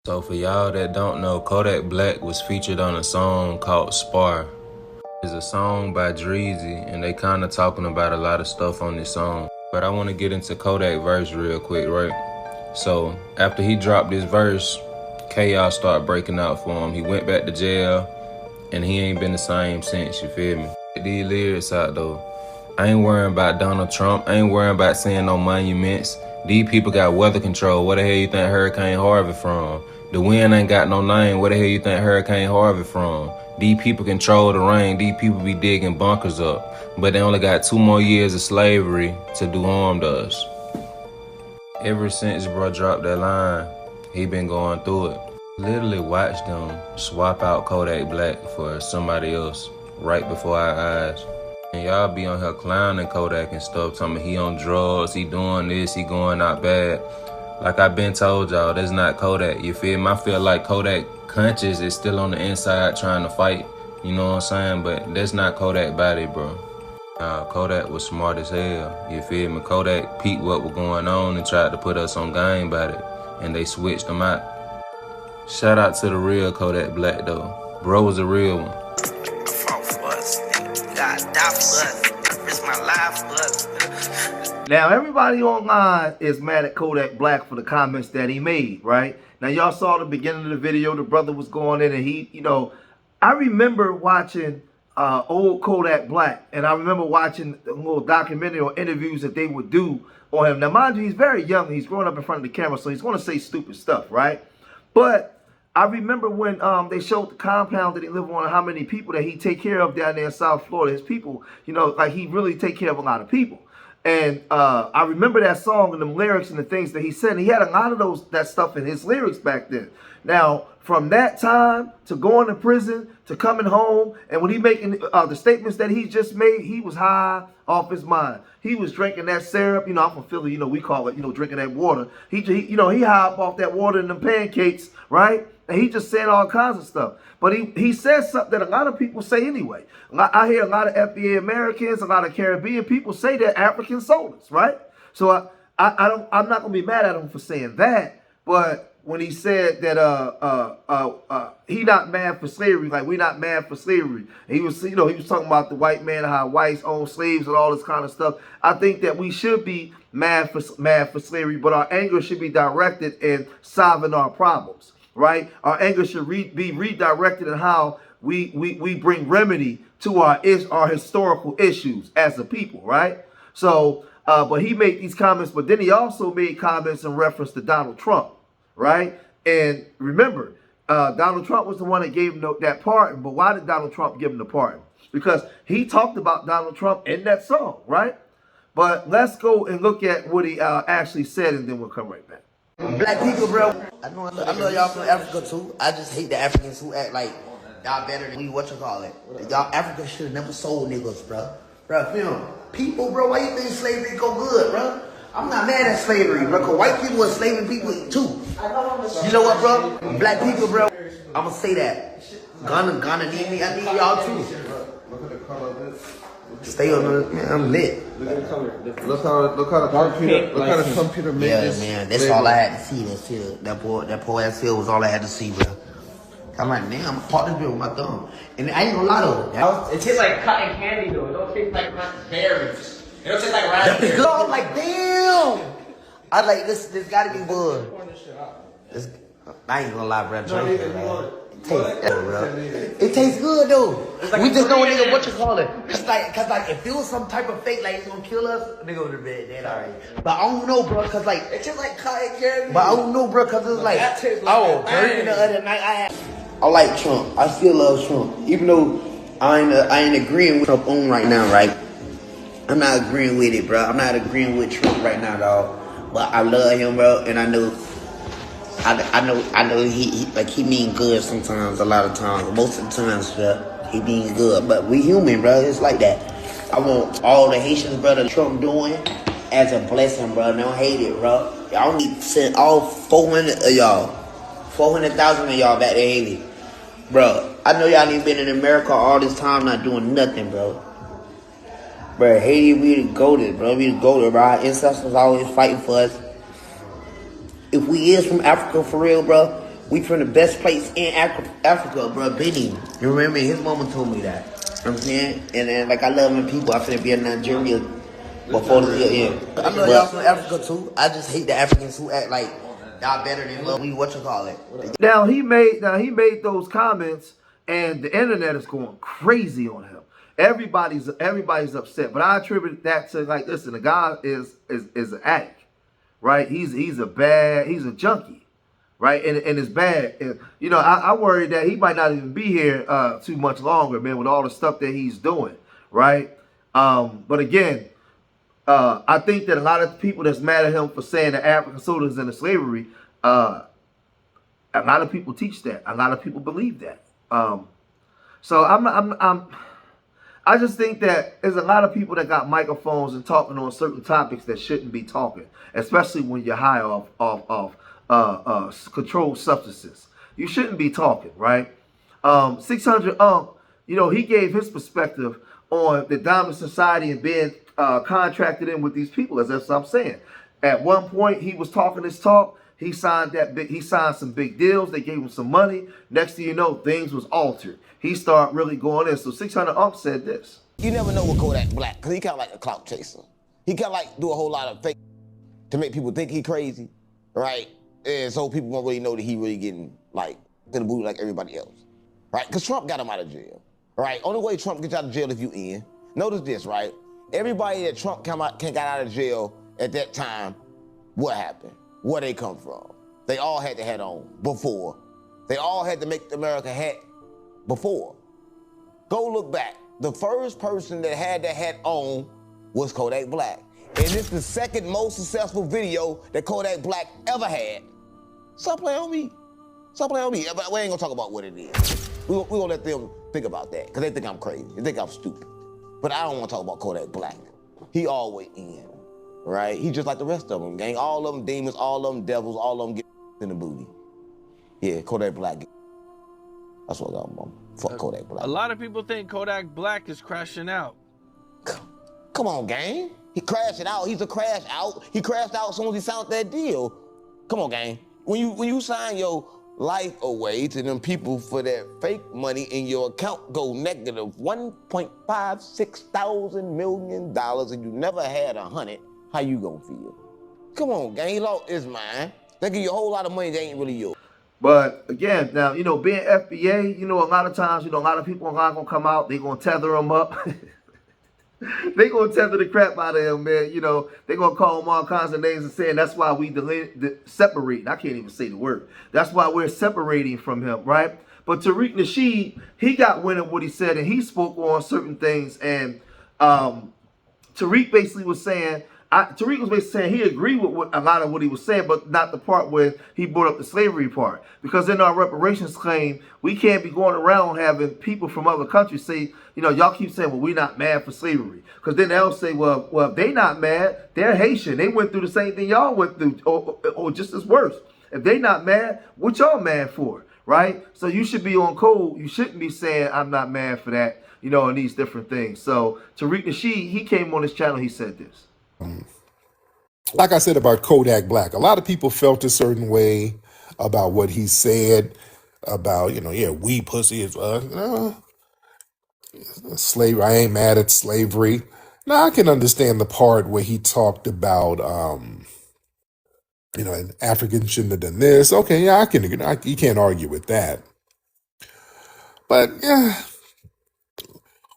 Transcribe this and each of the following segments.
So for y'all that don't know, Kodak Black was featured on a song called Spar. It's a song by Dreezy, and they kind of talking about a lot of stuff on this song. But I want to get into Kodak verse real quick, right? So after he dropped this verse, chaos started breaking out for him. He went back to jail, and he ain't been the same since, you feel me? Get these lyrics out though. I ain't worrying about Donald Trump. I ain't worrying about seeing no monuments. These people got weather control. Where the hell you think Hurricane Harvey from? The wind ain't got no name. Where the hell you think Hurricane Harvey from? These people control the rain. These people be digging bunkers up. But they only got 2 more years of slavery to do harm to us. Ever since bro dropped that line, he been going through it. Literally watched them swap out Kodak Black for somebody else right before our eyes. And y'all be on here clowning Kodak and stuff, telling me he on drugs, he doing this, he going out bad. Like I been told y'all, that's not Kodak, you feel me? I feel like Kodak conscious is still on the inside trying to fight, you know what I'm saying? But that's not Kodak body, bro. Kodak was smart as hell, you feel me? Kodak peeped what was going on and tried to put us on game about it, and they switched them out. Shout out to the real Kodak Black though. Bro was a real one. Now, everybody online is mad at Kodak Black for the comments that he made, right? Now, y'all saw the beginning of the video. The brother was going in and he, I remember watching old Kodak Black, and I remember watching a little documentary or interviews that they would do on him. Now, mind you, he's very young. He's growing up in front of the camera, so he's going to say stupid stuff, right? But I remember when they showed the compound that he lived on and how many people that he take care of down there in South Florida. His people, like he really take care of a lot of people. And I remember that song and them lyrics and the things that he said. And he had a lot of that stuff in his lyrics back then. Now, from that time to going to prison to coming home, and when he making the statements that he just made, he was high off his mind. He was drinking that syrup. I'm from Philly. We call it, drinking that water. He high up off that water and them pancakes, right? And he just said all kinds of stuff. But he said something that a lot of people say anyway. I hear a lot of FBA Americans, a lot of Caribbean people say they're African soldiers, right? So I'm not gonna be mad at him for saying that. But when he said that he not mad for slavery, like we not mad for slavery, and he was talking about the white man and how whites own slaves and all this kind of stuff. I think that we should be mad for slavery, but our anger should be directed in solving our problems. Right? Our anger should be redirected in how we bring remedy to our historical issues as a people, right? So, but he made these comments, but then he also made comments in reference to Donald Trump, right? And remember, Donald Trump was the one that gave him that pardon, but why did Donald Trump give him the pardon? Because he talked about Donald Trump in that song, right? But let's go and look at what he actually said, and then we'll come right back. Black people, bro. I know y'all from Africa too. I just hate the Africans who act like y'all better than we. Y'all Africans should have never sold niggas, bro. Bro, people, bro. Why you think slavery go good, bro? I'm not mad at slavery, bro. Cause white people are enslaving people too. You know what, bro? Black people, bro. I'ma say that. Ghana need me. I need y'all too. Look at the color of this. Stay on the, man, I'm lit. Look at the color. Look how the computer made this. Yeah, man, that's flavor. All I had to see. That's it. That poor ass feel was all I had to see, bro. I'm like, damn, I'm gonna part this bit with my thumb. And I ain't gonna lie to it. It tastes like cotton candy though. It don't taste like berries. It don't taste like raspberries. I'm like, damn. I like this gotta be good. I ain't gonna lie, bro. It tastes good though. Like we just know nigga what you call it. Cause like if it was some type of fake like it's gonna kill us, nigga would have been dead alright. But I don't know, bro, cause like it tastes like cotton candy. But I don't know, bro, cause it's like the other night I like Trump. I still love Trump, even though I ain't agreeing with Trump on right now, right? I'm not agreeing with it, bro. I'm not agreeing with Trump right now, dog. But I love him, bro, and I know he mean good sometimes, a lot of times, most of the times, bro, he mean good. But we human, bro, it's like that. I want all the Haitians, bro, that Trump doing as a blessing, bro. Don't hate it, bro. Y'all need to send all 400 of y'all, 400,000 of y'all back to Haiti. Bro, I know y'all ain't been in America all this time not doing nothing, bro. Bro, Haiti, we the goated, bro. We the goated, bro. Our ancestors always fighting for us. If we is from Africa for real, bro, We from the best place in Africa, bro. Benin. You remember his mama told me that. You know what I'm saying? And then like I love my people. I finna be in Nigeria before the year. Yeah. I love y'all from Africa too. I just hate the Africans who act like y'all better than what you call it. Now he made those comments, and the internet is going crazy on him. Everybody's upset, but I attribute that to, like, listen, the guy is an addict, right? He's a junkie, right? And it's bad. And, you know, I worry that he might not even be here too much longer, man, with all the stuff that he's doing, right? But again, I think that a lot of people that's mad at him for saying that African soldiers into slavery, a lot of people teach that. A lot of people believe that. So I just think that there's a lot of people that got microphones and talking on certain topics that shouldn't be talking, especially when you're high off controlled substances. You shouldn't be talking, right? 600 you know, he gave his perspective on the Diamond Society and being contracted in with these people, as that's what I'm saying. At one point, he was talking his talk. He signed some big deals. They gave him some money. Next thing you know, things was altered. He started really going in. So 600 said this. You never know with Kodak Black, because he kind of like a clout chaser. He kind of like do a whole lot of fake to make people think he crazy, right? And so people won't really know that he really getting like to the booty like everybody else, right? Because Trump got him out of jail, right? Only way Trump gets out of jail if you in. Notice this, right? Everybody that Trump got out of jail at that time, what happened? Where they come from? They all had the hat on before. They all had to make the America hat before. Go look back. The first person that had that hat on was Kodak Black. And it's the second most successful video that Kodak Black ever had. Stop playing on me. Stop playing on me. But we ain't gonna talk about what it is. We gonna let them think about that, because they think I'm crazy. They think I'm stupid. But I don't wanna talk about Kodak Black. He always in, right? He just like the rest of them, gang. All of them demons, all of them devils, all of them get in the booty. Yeah, Kodak Black. That's what I'm fuck Kodak Black. A lot of people think Kodak Black is crashing out. Come on, gang. He crashed it out. He's a crash out. He crashed out as soon as he signed that deal. Come on, gang. When you sign your life away to them people for that fake money and your account go negative $1.56 thousand million and you never had 100, how you gonna feel? Come on, gang. He lost his mind. They give you a whole lot of money that ain't really yours. But again, now, you know, being FBA, you know, a lot of times, you know, a lot of people are not going to come out. They're going to tether him up. They're going to tether the crap out of him, man. You know, they're going to call him all kinds of names and saying that's why we separating. I can't even say the word. That's why we're separating from him, right? But Tariq Nasheed, he got wind of what he said, and he spoke on certain things. And Tariq basically was saying, Tariq was basically saying he agreed with a lot of what he was saying, but not the part where he brought up the slavery part. Because in our reparations claim, we can't be going around having people from other countries say, you know, y'all keep saying, well, we're not mad for slavery. Because then they'll say, well, if they not mad, they're Haitian. They went through the same thing y'all went through, or just as worse. If they not mad, what y'all mad for, right? So you should be on code. You shouldn't be saying, I'm not mad for that, you know, and these different things. So Tariq Nasheed, he came on his channel, he said this. Like I said about Kodak Black, a lot of people felt a certain way about what he said about, you know, yeah, we pussy is slavery. I ain't mad at slavery. Now I can understand the part where he talked about, you know, Africans shouldn't have done this. Okay, yeah, you can't argue with that. But yeah,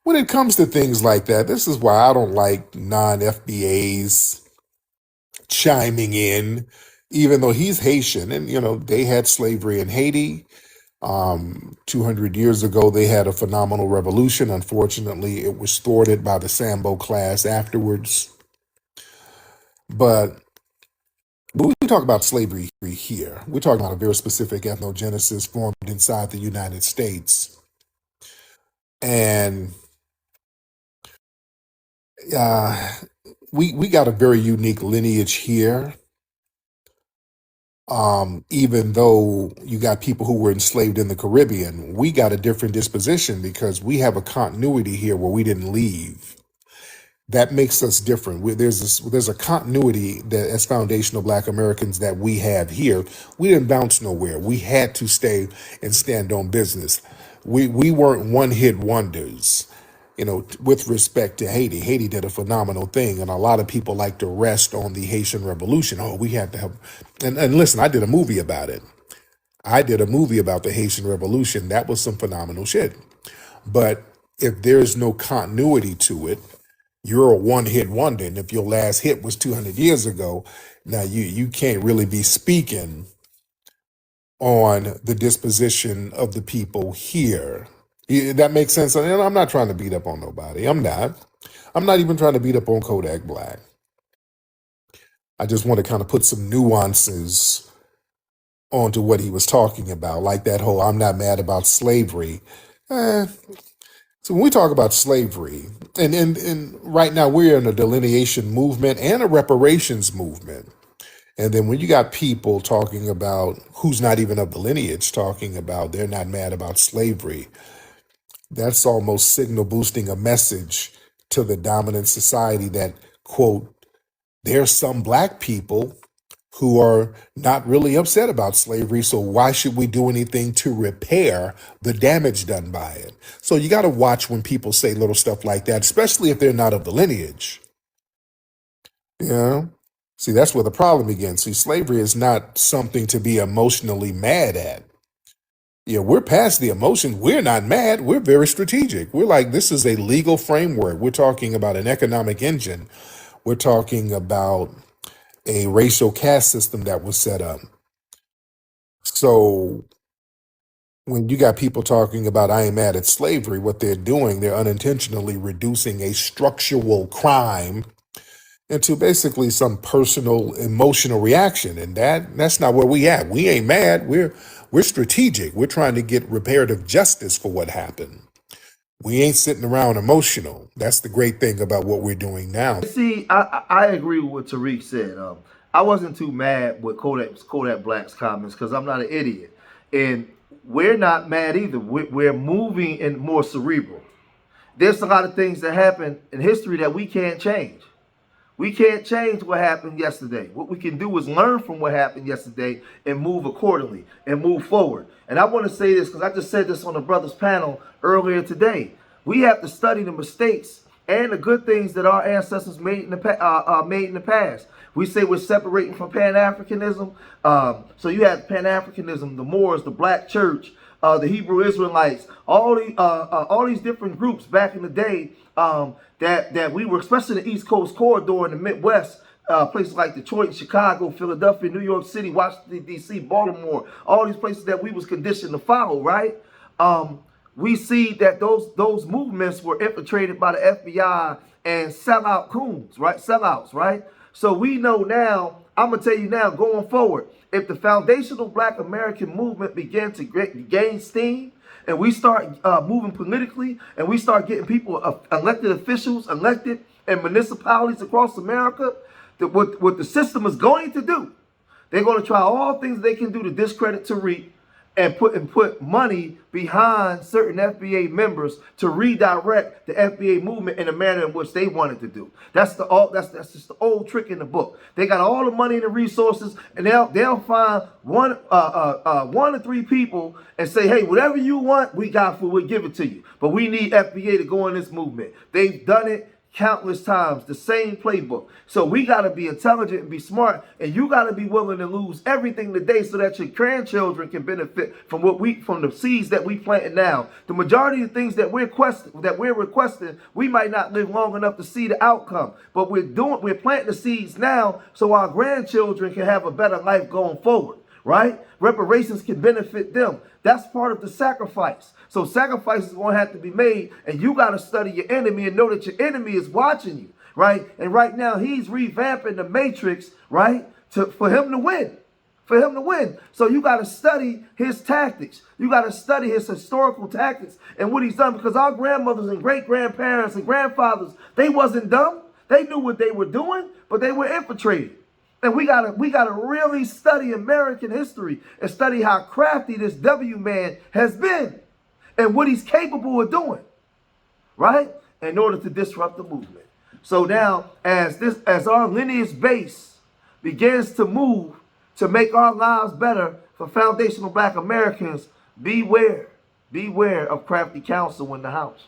when it comes to things like that, this is why I don't like non-FBAs chiming in, even though he's Haitian, and you know they had slavery in Haiti. 200 years ago, they had a phenomenal revolution. Unfortunately, it was thwarted by the Sambo class afterwards. But we talk about slavery here. We're talking about a very specific ethnogenesis formed inside the United States, and we got a very unique lineage here. Even though you got people who were enslaved in the Caribbean, we got a different disposition because we have a continuity here where we didn't leave. That makes us different. There's a continuity that as foundational Black Americans that we have here. We didn't bounce nowhere. We had to stay and stand on business. We weren't one hit wonders. With respect to Haiti, Haiti did a phenomenal thing, and a lot of people like to rest on the Haitian Revolution. Oh, we had to have, and listen, I did a movie about it. I did a movie about the Haitian Revolution. That was some phenomenal shit. But if there's no continuity to it, you're a one-hit wonder. And if your last hit was 200 years ago, now you can't really be speaking on the disposition of the people here. That makes sense. And I'm not trying to beat up on nobody. I'm not. I'm not even trying to beat up on Kodak Black. I just want to kind of put some nuances onto what he was talking about, like that whole "I'm not mad about slavery." So when we talk about slavery, and right now we're in a delineation movement and a reparations movement. And then when you got people talking about who's not even of the lineage, talking about they're not mad about slavery, that's almost signal boosting a message to the dominant society that, quote, there's some Black people who are not really upset about slavery, so why should we do anything to repair the damage done by it? So you got to watch when people say little stuff like that, especially if they're not of the lineage. See, that's where the problem begins. See, slavery is not something to be emotionally mad at. We're past the emotion. We're not mad. We're very strategic. We're like, this is a legal framework. We're talking about an economic engine. We're talking about a racial caste system that was set up. So when you got people talking about I am mad at slavery, what they're doing, they're unintentionally reducing a structural crime into basically some personal emotional reaction. And that's not where we at. We ain't mad. We're strategic. We're trying to get reparative justice for what happened. We ain't sitting around emotional. That's the great thing about what we're doing now. See, I agree with what Tariq said. I wasn't too mad with Kodak Black's comments because I'm not an idiot. And we're not mad either. We're moving in more cerebral. There's a lot of things that happen in history that we can't change. We can't change what happened yesterday. What we can do is learn from what happened yesterday and move accordingly and move forward. And I want to say this because I just said this on the brothers panel earlier today. We have to study the mistakes and the good things that our ancestors made in the past. We say we're separating from Pan-Africanism. So you have Pan-Africanism, the Moors, the Black Church, the Hebrew Israelites, all these different groups back in the day that we were, especially in the East Coast corridor in the Midwest, places like Detroit, Chicago, Philadelphia, New York City, Washington, D.C., Baltimore, all these places that we was conditioned to follow, right? We see that those movements were infiltrated by the FBI and sellout coons, right? Sellouts, right? So we know now, I'm going to tell you now, going forward, if the foundational Black American movement began to gain steam, and we start moving politically, and we start getting people, elected officials, elected in municipalities across America, that what the system is going to do, they're going to try all things they can do to discredit Tariq and put money behind certain FBA members to redirect the FBA movement in a manner in which they wanted to do. That's just the old trick in the book. They got all the money and the resources, and they'll find one or three people and say, hey, whatever you want, we got for, we'll give it to you. But we need FBA to go in this movement. They've done it countless times, the same playbook. So we got to be intelligent and be smart, and you got to be willing to lose everything today so that your grandchildren can benefit from from the seeds that we planted now. The majority of the things that we're requesting, we might not live long enough to see the outcome, but we're planting the seeds now so our grandchildren can have a better life going forward. Right? Reparations can benefit them. That's part of the sacrifice. So sacrifices going to have to be made, and you got to study your enemy and know that your enemy is watching you, right? And right now he's revamping the matrix, right, for him to win. For him to win. So you got to study his tactics. You got to study his historical tactics and what he's done, because our grandmothers and great-grandparents and grandfathers, they wasn't dumb. They knew what they were doing, but they were infiltrated. And we gotta really study American history and study how crafty this W man has been and what he's capable of doing, right? In order to disrupt the movement. So now, as our lineage base begins to move to make our lives better for foundational black Americans, beware of crafty counsel in the house,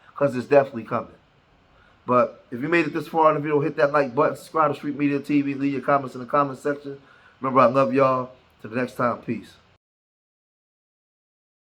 because it's definitely coming. But if you made it this far in the video, hit that like button, subscribe to Street Media TV, leave your comments in the comment section. Remember, I love y'all. Till the next time, peace.